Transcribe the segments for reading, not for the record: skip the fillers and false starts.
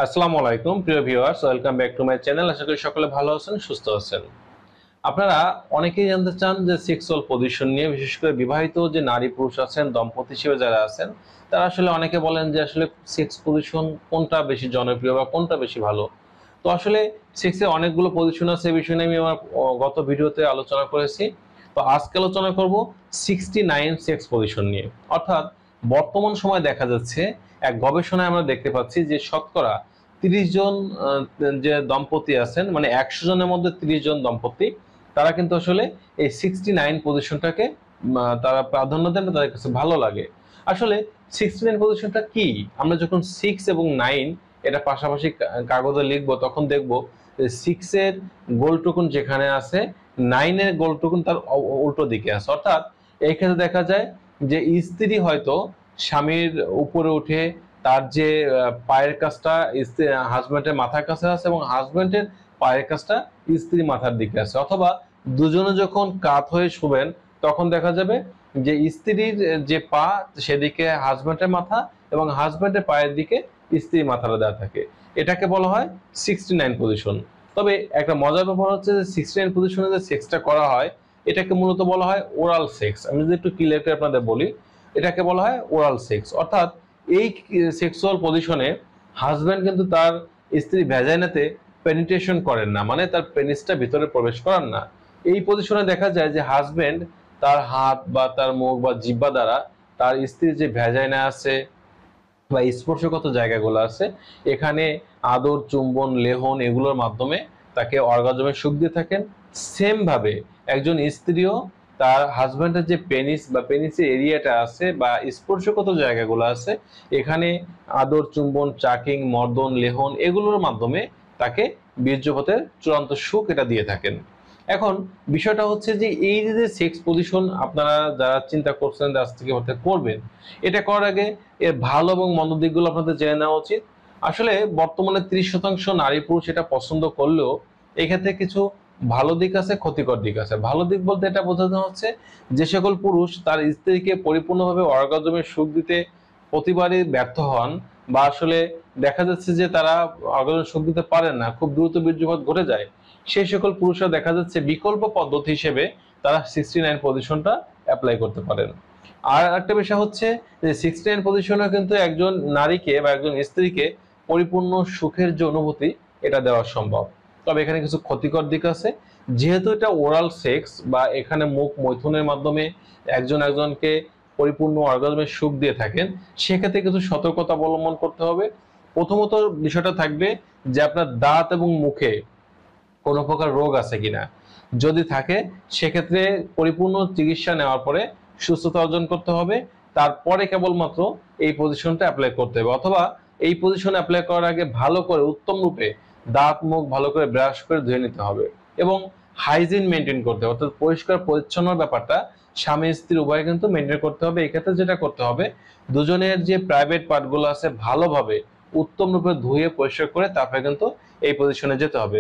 আসসালামু আলাইকুম প্রিয় viewers, welcome back to my channel. আশা করি সকলে ভালো আছেন, সুস্থ আছেন। আপনারা অনেকেই জানতে চান যে সেক্সুয়াল পজিশন নিয়ে, বিশেষ করে বিবাহিত যে নারী পুরুষ আছেন, দম্পতি হিসেবে যারা আছেন, তারা আসলে অনেকে বলেন যে আসলে সেক্স পজিশন কোনটা বেশি জনপ্রিয় বা কোনটা বেশি ভালো। তো আসলে সেক্সের অনেকগুলো পজিশন আছে, এই বিষয়ে আমি আমার গত ভিডিওতে আলোচনা করেছি। তো আজকে আলোচনা করব 69 সেক্স পজিশন নিয়ে। অর্থাৎ বর্তমান সময়ে দেখা যাচ্ছে, এক গবেষণায় আমরা দেখতে পাচ্ছি যে শতকরা 30 জন যে দম্পতি আছেন, মানে 100 জনের মধ্যে 30 জন দম্পতি, তারা কিন্তু আসলে এই 69 পজিশনটাকে তারা প্রাধান্য দেন, তাদের কাছে ভালো লাগে। আসলে 69 পজিশনটা কি? আমরা যখন 6 এবং 9 এটা পাশাপাশি কাগজে লিখবো, তখন দেখবো যে 6 এর গোল টুকুন যেখানে আছে, 9 এর গোল টুকুন তার উল্টো দিকে আছে। অর্থাৎ এই ক্ষেত্রে দেখা যায় যে স্ত্রী হয়তো স্বামীর উপরে উঠে তার যে পায়ের কাছটা হাজব্যান্ডের মাথার কাছে আছে, এবং হাজব্যান্ডের পায়ের কাছটা স্ত্রী মাথার দিকে আছে। অথবা দুজনে যখন কাত হয়ে শুবেন, তখন দেখা যাবে যে স্ত্রীর যে পা সেদিকে হাজব্যান্ডের মাথা, এবং হাজব্যান্ডের পায়ের দিকে স্ত্রীর মাথাটা দেওয়া থাকে। এটাকে বলা হয় 69 পজিশন। তবে একটা মজার ব্যাপার হচ্ছে যে 69 পজিশনে যে সেক্সটা করা হয়, এটাকে মূলত বলা হয় ওরাল সেক্স। আমি যদি একটু ক্লিয়ার করে আপনাদের বলি, এটাকে বলা হয় ওরাল সেক্স। অর্থাৎ এই সেক্সুয়াল পজিশনে হাজব্যান্ড কিন্তু তার স্ত্রী ভ্যাজাইনাতে পেনিট্রেশন করেন না, মানে তার পেনিসটা ভিতরে প্রবেশ করান না। এই পজিশনে দেখা যায় যে হাজব্যান্ড তার হাত বা তার মুখ বা জিহ্বা দ্বারা তার স্ত্রীর যে ভ্যাজাইনা আছে বা স্পর্শগত জায়গাগুলো আছে, এখানে আদর, চুম্বন, লেহন এগুলোর মাধ্যমে তাকে অর্গাজমের সুখ দিয়ে থাকেন। সেম ভাবে একজন স্ত্রীও তার হাজব্যান্ডের যে পেনিস বা পেনিসের এরিয়াটা আছে বা স্পর্শগত জায়গাগুলো আছে, এখানে আদর, চুম্বন, চাকিং, মর্দন, লেহন এগুলোর মাধ্যমে তাকে বীর্যপাতের চূড়ান্ত সুখ এটা দিয়ে থাকেন। এখন বিষয়টা হচ্ছে যে এই যে সেক্স পজিশন আপনারা যারা চিন্তা করছেন যে আজ থেকে হতে করবেন, এটা করার আগে এর ভালো এবং মন্দ দিকগুলো আপনাদের জেনে নেওয়া উচিত। আসলে বর্তমানে 30% নারী পুরুষ এটা পছন্দ করলেও এক্ষেত্রে কিছু ভালো দিক আছে, ক্ষতিকর দিক আছে। ভালো দিক বলতে এটা বোঝানো হচ্ছে যে সকল পুরুষ তার স্ত্রীকে পরিপূর্ণভাবে অর্গাজমের সুখ দিতে প্রতিবারই ব্যর্থ হন, বা আসলে দেখা যাচ্ছে যে তারা অর্গাজমের সুখ দিতে পারেন না, খুব দ্রুত বীর্যপাত ঘটে যায়, সেই সকল পুরুষরা দেখা যাচ্ছে বিকল্প পদ্ধতি হিসেবে তারা 69 পজিশনটা অ্যাপ্লাই করতে পারেন। আর একটা বিষয় হচ্ছে যে 69 পজিশনে কিন্তু একজন নারীকে বা একজন স্ত্রীকে পরিপূর্ণ সুখের যে অনুভূতি এটা দেওয়া সম্ভব। তবে এখানে কিছু ক্ষতিকর দিক আছে। যেহেতু এটা ওরাল সেক্স বা এখানে মুখ মৈথুনের মাধ্যমে একজন একজনকে পরিপূর্ণ অর্গাজমের সুখ দিয়ে থাকেন, সেক্ষেত্রে কিছু সতর্কতা অবলম্বন করতে হবে। প্রথমত বিষয়টা থাকবে যে আপনার দাঁত এবং মুখে কোনো প্রকার রোগ আছে কিনা। যদি থাকে, সেক্ষেত্রে পরিপূর্ণ চিকিৎসা নেওয়ার পরে সুস্থতা অর্জন করতে হবে। তারপরে কেবলমাত্র এই পজিশনটা অ্যাপ্লাই করতে হবে। অথবা এই পজিশন অ্যাপ্লাই করার আগে ভালো করে উত্তম রূপে দাঁত মুখ ভালো করে ব্রাশ করে ধুয়ে নিতে হবে, এবং হাইজিন মেনটেন করতে হবে। অর্থাৎ পরিষ্কার পরিচ্ছন্ন ব্যাপারটা স্বামী স্ত্রী উভয় কিন্তু মেনটেন করতে হবে। এই ক্ষেত্রে যেটা করতে হবে, দুজনের যে প্রাইভেট পার্টগুলো আছে ভালোভাবে উত্তম রূপে ধুয়ে পরিষ্কার করে তারপরে কিন্তু এই পজিশনে যেতে হবে।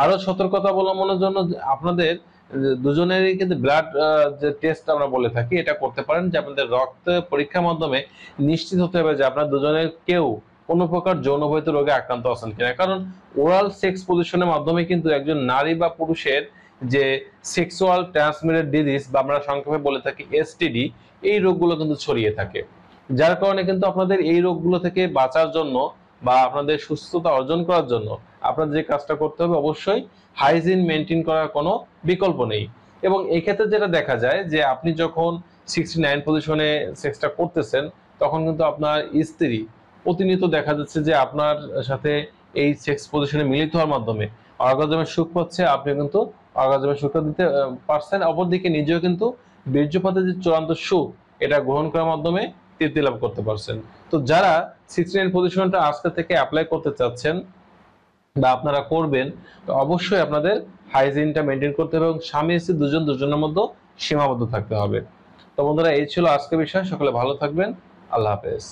আরো সতর্কতা অবলম্বনের জন্য আপনাদের দুজনেরই কিন্তু ব্লাড যে টেস্ট আমরা বলে থাকি, এটা করতে পারেন, যে আপনাদের রক্ত পরীক্ষার মাধ্যমে নিশ্চিত হতে হবে যে আপনার দুজনের কেউ কোনো প্রকার যৌনবাহিত রোগে আক্রান্ত আছেন কিনা। কারণ ওরাল সেক্স পজিশনের মাধ্যমে কিন্তু একজন নারী বা পুরুষের যে সেক্সুয়াল ট্রান্সমিটেড ডিজিজ বা আমরা সংক্ষেপে বলে থাকি এসটিডি, এই রোগগুলো কিন্তু ছড়িয়ে থাকে। যার কারণে কিন্তু আপনাদের এই রোগগুলো থেকে বাঁচার জন্য বা আপনাদের সুস্থতা অর্জন করার জন্য আপনার যে কাজটা করতে হবে, অবশ্যই হাইজিন মেনটেন করার কোনো বিকল্প নেই। এবং এই ক্ষেত্রে যেটা দেখা যায় যে আপনি যখন 69 পজিশনে সেক্সটা করতেছেন, তখন কিন্তু আপনার স্ত্রী প্রতিনিয়ত দেখা যাচ্ছে যে আপনার সাথে এই সেক্স পজিশনে মিলিত হওয়ার মাধ্যমে অর্গাজমের সুখ পাচ্ছে, আপনি কিন্তু অর্গাজমের সুখটা দিতে পারছেন। অপরদিকে নিজেও কিন্তু বীর্যপাতের যে চূড়ান্ত সুখ এটা গ্রহণ করার মাধ্যমে তৃপ্তি লাভ করতে পারছেন। তো যারা 69 পজিশনটা আজকে থেকে অ্যাপ্লাই করতে চাচ্ছেন বা আপনারা করবেন, তো অবশ্যই আপনাদের হাইজিনটা মেনটেন করতে হবে, এবং স্বামী স্ত্রী দুজন দুজনের মধ্যে সীমাবদ্ধ থাকতে হবে। তো বন্ধুরা, এই ছিল আজকের বিষয়। সকলে ভালো থাকবেন। আল্লাহ হাফেজ।